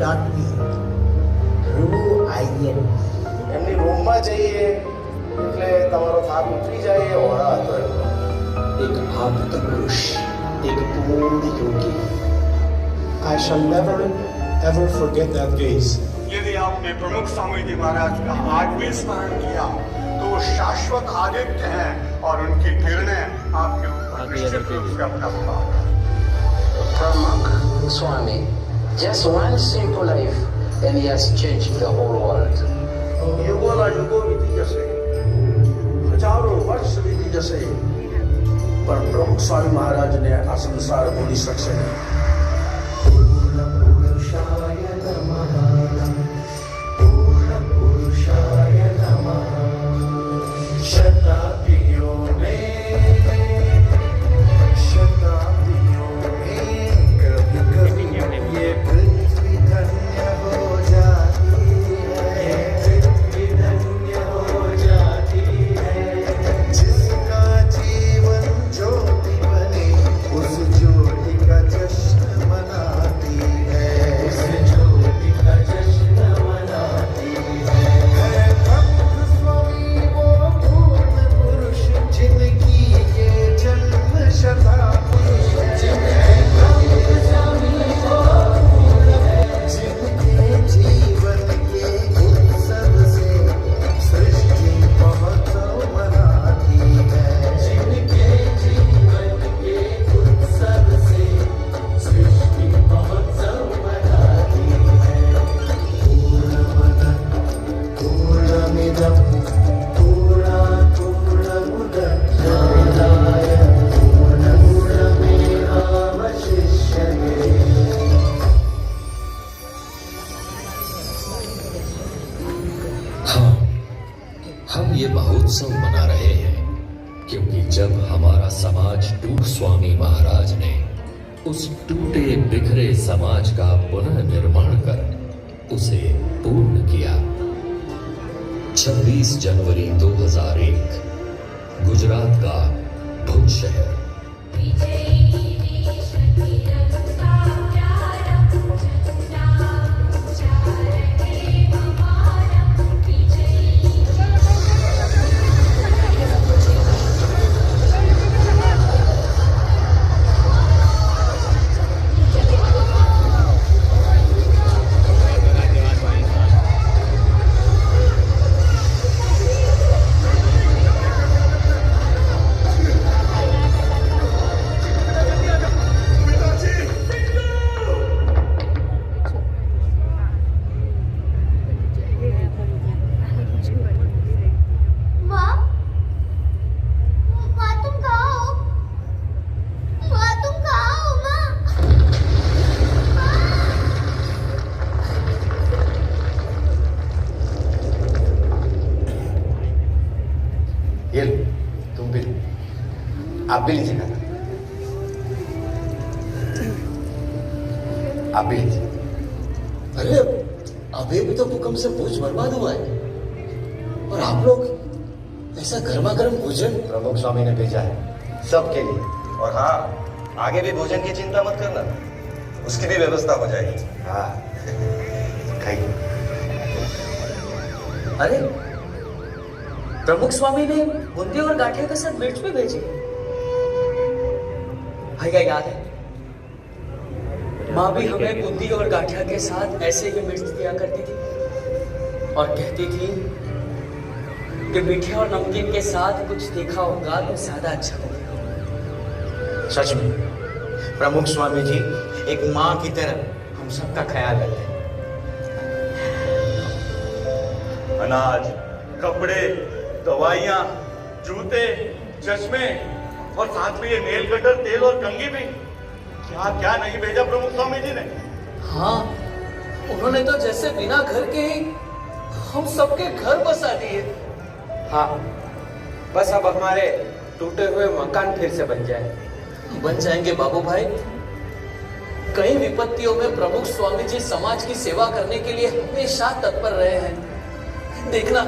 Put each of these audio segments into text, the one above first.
not me. Who I am. એમની રૂમમાં જઈએ એટલે તમારો થાક ઉતરી જાય એ ઓળા હતો એમનો. एक आप्त पुरुष, एक पूर्ण योगी. I shall never ever forget that gaze. यदि आपने प्रमुख स्वामी जी महाराज का आज भी स्मरण किया तो वो शाश्वत आदित्य हैं और उनकी किरणें आपके ऊपर निश्चित रूप से अपना प्रभाव डालेंगी। Pramukh Swami, just one simple life and he has changed the whole world. યુગોના યુગો વીતી જશે, હજારો વર્ષ વીતી જશે, પણ પ્રમુખ સ્વામી મહારાજને આ સંસાર ભૂલી શકશે નહીં. हम ये महोत्सव मना रहे हैं क्योंकि जब हमारा समाज टूट स्वामी महाराज ने उस टूटे बिखरे समाज का पुनः निर्माण कर उसे पूर्ण किया। 26 जनवरी 2001 गुजरात का भुज शहर। ये लो, तुम भी आप भी लीजिएगा, आप भी लीजिए। अरे अभी भी तो भूकंप से भुज बर्बाद हुआ है और आप लोग ऐसा गर्मा गर्म भोजन। प्रमुख स्वामी ने भेजा है सबके लिए। और हाँ, आगे भी भोजन की चिंता मत करना, उसकी भी व्यवस्था हो जाएगी। हाँ खाइए। अरे प्रमुख स्वामी ने बूंदी और गाठिया के साथ मिर्च भी भेजी। भैया याद है, माँ भी हमें बूंदी और गाठिया के साथ ऐसे ही मिर्च दिया करती थी और कहती थी कि मीठे और नमकीन के साथ कुछ तीखा होगा तो ज्यादा अच्छा होगा। सच में प्रमुख स्वामी जी एक माँ की तरह हम सबका ख्याल रखते हैं। अनाज, कपड़े, दवाइयाँ, जूते, चश्मे और साथ में ये नेल कटर, तेल और कंघी भी। क्या क्या नहीं भेजा प्रमुख स्वामी जी ने। हाँ, उन्होंने तो जैसे बिना घर के ही हम सबके घर बसा दिए। हाँ, बस अब हमारे टूटे हुए मकान फिर से बन जाएंगे बाबू भाई। कई विपत्तियों में प्रमुख स्वामी जी समाज की सेवा करने के लिए हमेशा तत्पर रहे हैं। देखना,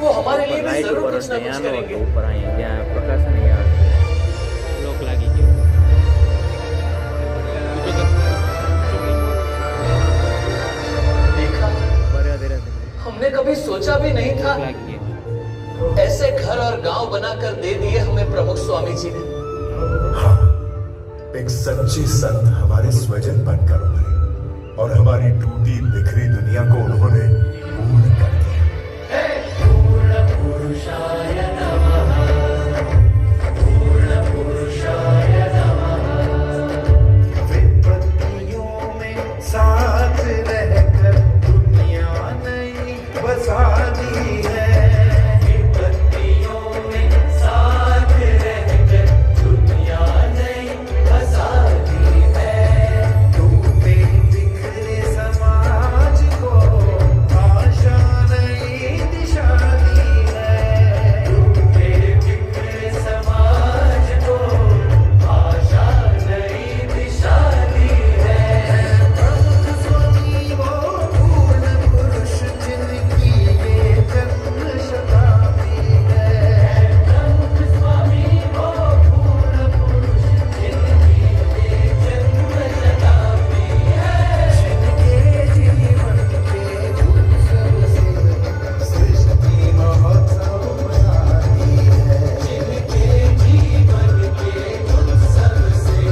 वो हमारे लिए भी जरूर कुछ ना कुछ करेंगे। सोचा भी नहीं था। ऐसे घर और गांव बनाकर दे दिए हमें प्रमुख स्वामी जी ने। हाँ, एक सच्ची संत हमारे स्वजन बनकर उभरे और हमारी टूटी बिखरी दुनिया को उन्होंने पूर्ण कर दिया। विपत्तियों में साथ रहकर दुनिया नई बसा दी है। विपत्तियों में साथ रहकर दुनिया नई बसा दी है। टूटे बिखरे समाज को आशा नई दिशा दी है। टूटे बिखरे समाज को आशा नई दिशा दी है। प्रमुख स्वामी वो पूर्ण पुरुष जिनकी ये जन्म शताब्दी है। प्रमुख स्वामी वो पूर्ण पुरुष जिनकी ये जन्म शताब्दी है। जिनके जीवन के उत्सव से सृष्टि महोत्सव मनाती है। जिनके जीवन के उत्सव से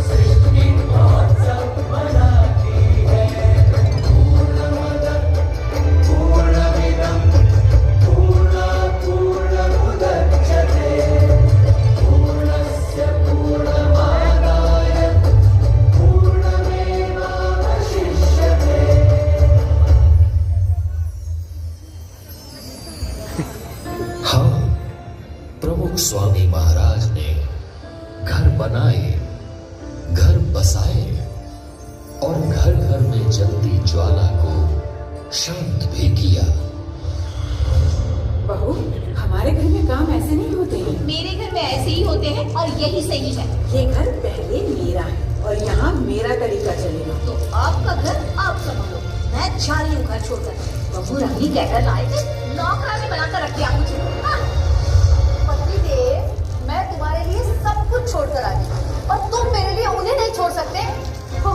सृष्टि महोत्सव मनाती है। पूर्णमद पूर्णमिदं पूर्णमुदच्यते पूर्णस्य पूर्णमादाय पूर्णमेवावशिष्यते। हाँ, प्रमुख स्वामी महाराज ने घर बनाए, घर बसाए और घर घर में जलती ज्वाला को शांत भी किया। बहू, हमारे घर में काम ऐसे नहीं होते हैं। मेरे घर में ऐसे ही होते हैं और यही सही है। ये घर पहले मेरा है और यहाँ मेरा तरीका चलेगा। तो आपका घर आप संभालो, मैं जा रही हूँ घर छोड़कर। बहू रानी कहकर लाए थे नौकरानी बनाकर रख दिया मुझे। हाँ। पति देव, मैं तुम्हारे लिए सब कुछ छोड़कर आ गई और तुम मेरे लिए उन्हें नहीं छोड़ सकते हो।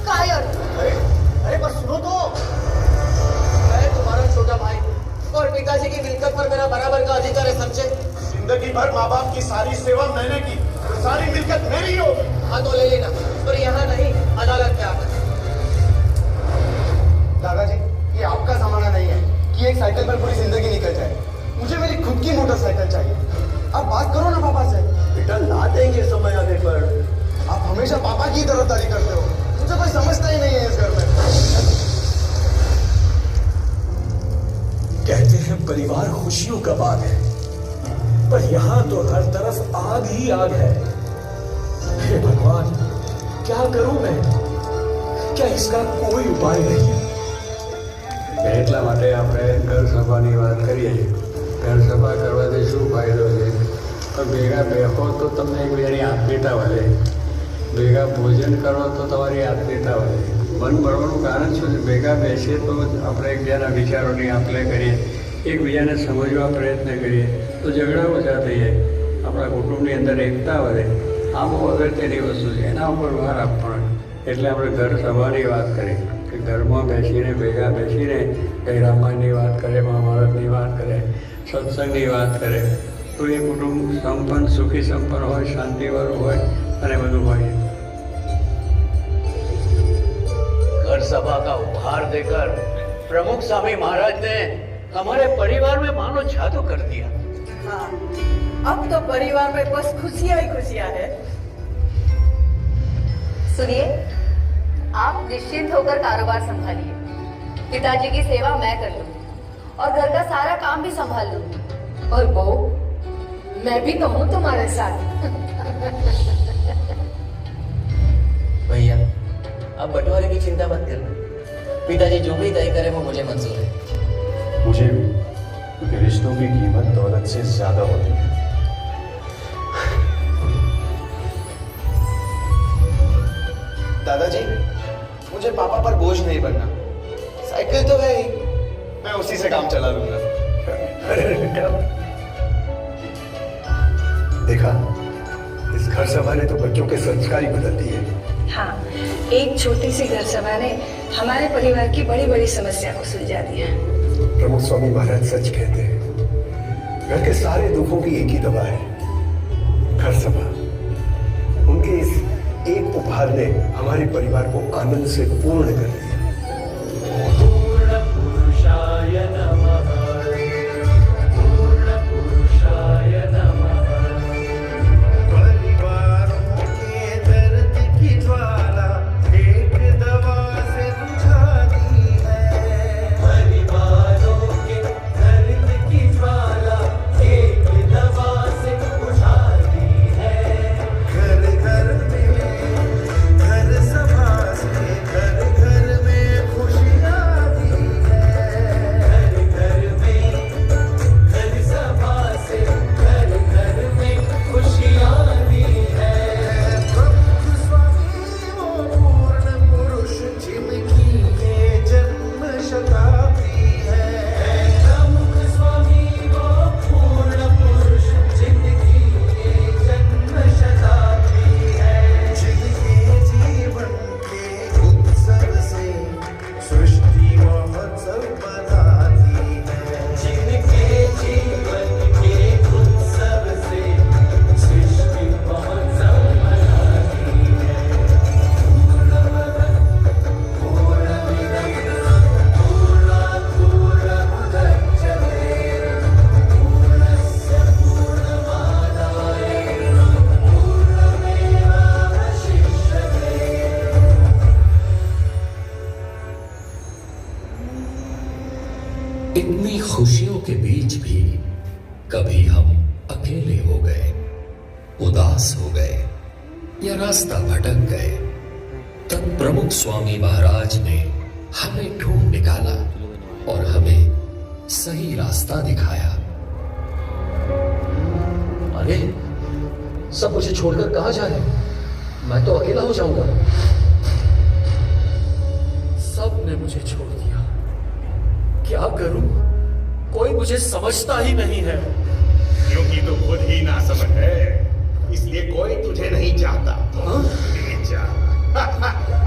कायर। अरे पर सुनो तो, मैं तुम्हारा छोटा भाई और पिताजी की मिलकत पर मेरा बराबर का अधिकार है, समझे? जिंदगी भर माँ बाप की सारी सेवा मैंने की, तो सारी मिलकत मेरी हो। हाँ तो ले लेना, पर यहाँ नहीं, अदालत में आकर। दादाजी, ये आपका जमाना नहीं है कि एक साइकिल पर पूरी जिंदगी निकल जाए। मुझे मेरी खुद की मोटरसाइकिल चाहिए। आप बात करो ना पापा से। बेटा ला देंगे समय आने पर। आप हमेशा पापा की तरफदारी करते हो, मुझे कोई समझता ही नहीं है इस घर में। कहते हैं परिवार खुशियों का बाग है, पर यहाँ तो हर तरफ आग ही आग है। हे भगवान, क्या करूं मैं? क्या इसका कोई उपाय नहीं है? એટલા માટે આપણે ઘર સભાની વાત કરીએ. ઘર સભા કરવાથી શું ફાયદો છે? તો ભેગા બેસો તો તમને એકબીજાની આત્મીયતા વધે, ભેગા ભોજન કરો તો તમારી આત્મીયતા વધે. મન ભરવાનું કારણ શું છે? ભેગા બેસીએ તો આપણે એકબીજાના વિચારોની આપ-લે કરીએ, એકબીજાને સમજવા પ્રયત્ન કરીએ તો ઝઘડા ઓછા થઈ જાય, આપણા કુટુંબની અંદર એકતા વધે. આ બહુ અગત્યની વસ્તુ છે, એના ઉપર ભાર આપવાનો. એટલે આપણે ઘર સભાની વાત કરીએ કે ઘરમાં બેસીને ભેગા બેસીને કંઈ રામાયણની વાત કરે, મહાભારતની વાત કરે, સત્સંગની વાત કરે તો એ કુટુંબ સંપન્ન, સુખી સંપન્ન હોય, શાંતિવાળું હોય અને બધું હોય. घर सभा का उपहार देकर प्रमुख स्वामी महाराज ने हमारे परिवार में मानो जादू कर दिया. हाँ, अब तो परिवार में बस खुशियाँ ही खुशियाँ है. सुनिए, आप निश्चिंत होकर कारोबार संभालिए, पिताजी की सेवा मैं कर लूंगी और घर का सारा काम भी संभाल लूंगी. और बहू, मैं भी तो हूँ तुम्हारे साथ. भैया, आप बंटवारे की चिंता मत करना, पिताजी जो भी तय करे वो मुझे मंजूर है. मुझे भी, क्योंकि रिश्तों की कीमत दौलत से ज्यादा होती है. दादाजी, मुझे पापा पर बोझ नहीं बनना. साइकिल तो है ही, मैं उसी से काम चला लूंगा. देखा, इस घर सभा ने तो बच्चों के संस्कार ही बदल दिए. हाँ, एक छोटी सी घर सभा ने हमारे परिवार की बड़ी बड़ी समस्या को सुलझा दिया. प्रमुख स्वामी महाराज सच कहते हैं, घर के सारे दुखों की एक ही दवा है, घर सभा। उनके इस एक उपहार ने हमारे परिवार को आनंद से पूर्ण कर दिया। पूर्ण पुरुषाय नमः, पूर्ण पुरुषाय नमः। परिवारों के दर्द की ज्वाला एक दवा से बुझाती है। परिवारों के दर्द की ज्वाला एक दवा से बुझाती है। घर घर में, घर सभा से, घर घर में खुशियाँ दी है। घर घर में, घर सभा से, घर घर में खुशियाँ दी है। प्रमुख स्वामी वो पूर्ण पुरुष जिनकी ये जन्म शताब्दी है। प्रमुख स्वामी वो पूर्ण पुरुष जिनकी ये जन्म शताब्दी है। जिनके जीवन के उत्सव से सृष्टि महोत्सव मनाती है। जिनके जीवन के उत्सव से सृष्टि महोत्सव मनाती है। पूर्णमिदं पूर्णात् पूर्णमुदच्यते, पूर्णस्य पूर्णमादाय पूर्णमेवावशिष्यते। इतनी खुशियों के बीच भी कभी हम अकेले हो गए, उदास हो गए या रास्ता भटक गए, तब प्रमुख स्वामी महाराज ने हमें ढूंढ निकाला और हमें सही रास्ता दिखाया। अरे सब मुझे छोड़कर कहाँ जा रहे हैं? मैं तो अकेला हो जाऊंगा। सब ने मुझे छोड़ दिया, क्या करूं? कोई मुझे समझता ही नहीं है। क्योंकि तो खुद ही ना समझ है, इसलिए कोई तुझे नहीं चाहता।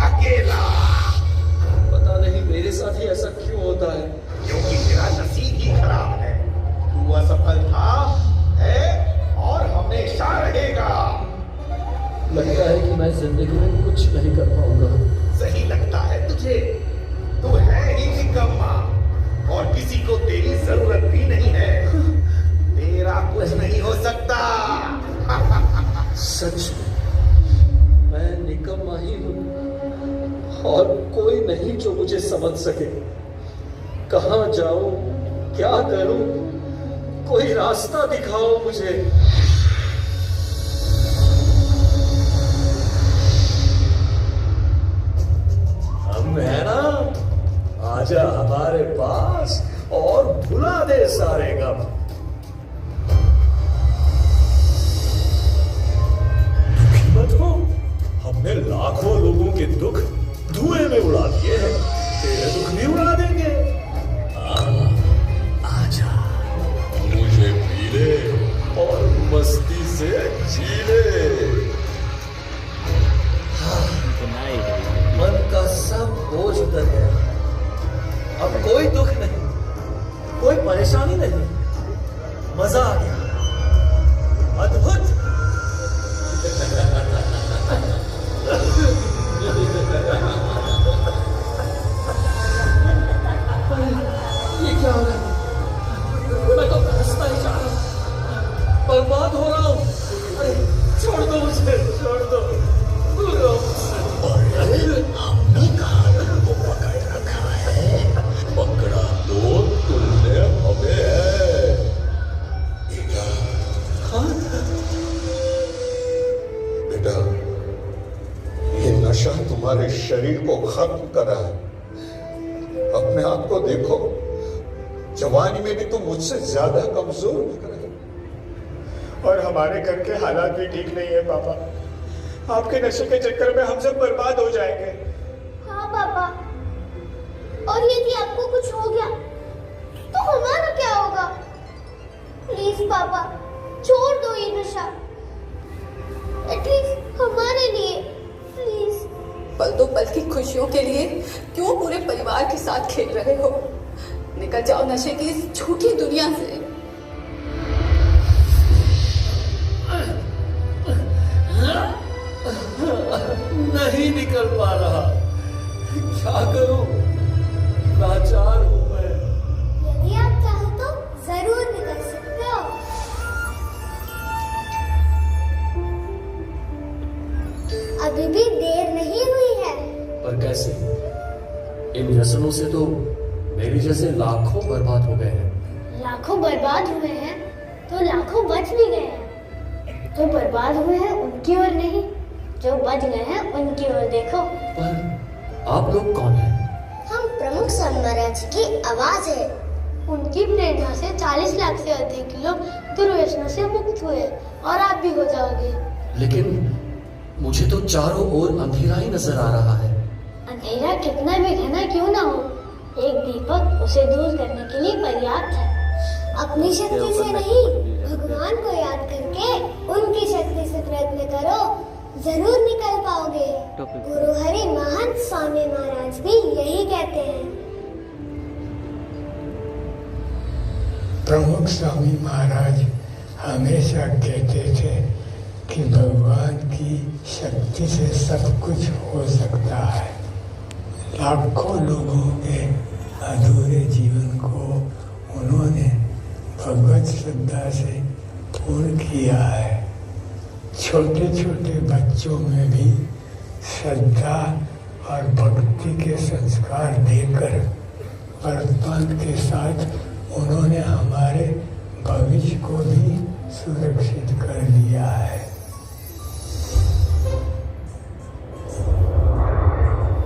अकेला। पता नहीं मेरे साथ ही ऐसा क्यों होता है। क्योंकि तेरा नसीब ही खराब है। तू असफल था, है और हमेशा रहेगा। लगता है कि मैं जिंदगी में कुछ नहीं कर पाऊंगा। सही लगता है तुझे? तू है ही निकम्मा और किसी को तेरी जरूरत भी नहीं है। तेरा कुछ नहीं हो सकता। सच में मैं निकम्मा ही हूं और कोई नहीं जो मुझे समझ सके। कहाँ जाऊं, क्या करूं? कोई रास्ता दिखाओ मुझे। हम है ना, आजा हमारे पास और भुला दे सारे गम। दुखी मत हो, हमने लाखों लोगों के दुख धुएं में उड़ा दिए हैं, तेरे दुख भी उड़ा देंगे। आजा, मुझे पी ले और मस्ती से जी ले। मन का सब बोझ उतर गया, अब कोई दुख नहीं, कोई परेशानी नहीं, मजा आ गया, अद्भुत। ये क्या हो रहा है? मैं तो हंसता ही जा रहा हूं, बर्बाद हो रहा हूं। अरे छोड़ दो मुझे, छोड़ दो, दूर रहो मुझसे। हमने कहा तुमको पकड़ रखा है, पकड़ा तो तुमने हमें है। हाँ? बेटा, ये नशा तुम्हारे शरीर को खत्म करा है। अपने आप को देखो, जवानी में भी तुम मुझसे ज्यादा कमजोर लग रहे हो। और हमारे घर के हालात भी ठीक नहीं है पापा। आपके नशे के चक्कर में हम सब बर्बाद हो जाएंगे। हाँ पापा, और यदि आपको कुछ हो गया तो हमारा क्या होगा? प्लीज पापा, छोड़ दो ये नशा, एटलीस्ट हमारे लिए, प्लीज। पल दो पल की खुशियों के लिए क्यों पूरे परिवार के साथ खेल रहे हो? निकल जाओ नशे की इस झूठी दुनिया से। नहीं निकल पा रहा, क्या करूं, लाचार हूं मैं। यदि आप चाहो तो जरूर निकल सकते हो। अभी भी देर नहीं हुई है। पर कैसे? इन व्यसनों से तो मेरे जैसे लाखों बर्बाद हो गए हैं। लाखों बर्बाद हुए हैं तो लाखों बच भी गए हैं। जो बर्बाद हुए हैं उनकी ओर नहीं, जो बच गए हैं उनकी ओर देखो। पर आप लोग कौन हैं? हम प्रमुख स्वामी महाराज की आवाज है। उनकी प्रेरणा से 40 लाख से अधिक लोग दुर्व्यसनों से मुक्त हुए और आप भी हो जाओगे। लेकिन मुझे तो चारों ओर अंधेरा ही नजर आ रहा है। अंधेरा कितना भी घना क्यों ना हो, एक दीपक उसे दूर करने के लिए पर्याप्त है। अपनी शक्ति से नहीं, भगवान को याद करके उनकी शक्ति से प्रयत्न करो, जरूर निकल पाओगे। गुरु हरि महंत स्वामी महाराज भी यही कहते हैं। प्रमुख स्वामी महाराज हमेशा कहते थे कि भगवान की शक्ति से सब कुछ हो सकता है। लाखों लोगों के अधूरे जीवन को उन्होंने भगवत श्रद्धा से पूर्ण किया है। छोटे छोटे बच्चों में भी श्रद्धा और भक्ति के संस्कार देकर वर्तमान के साथ उन्होंने हमारे भविष्य को भी सुरक्षित कर दिया है।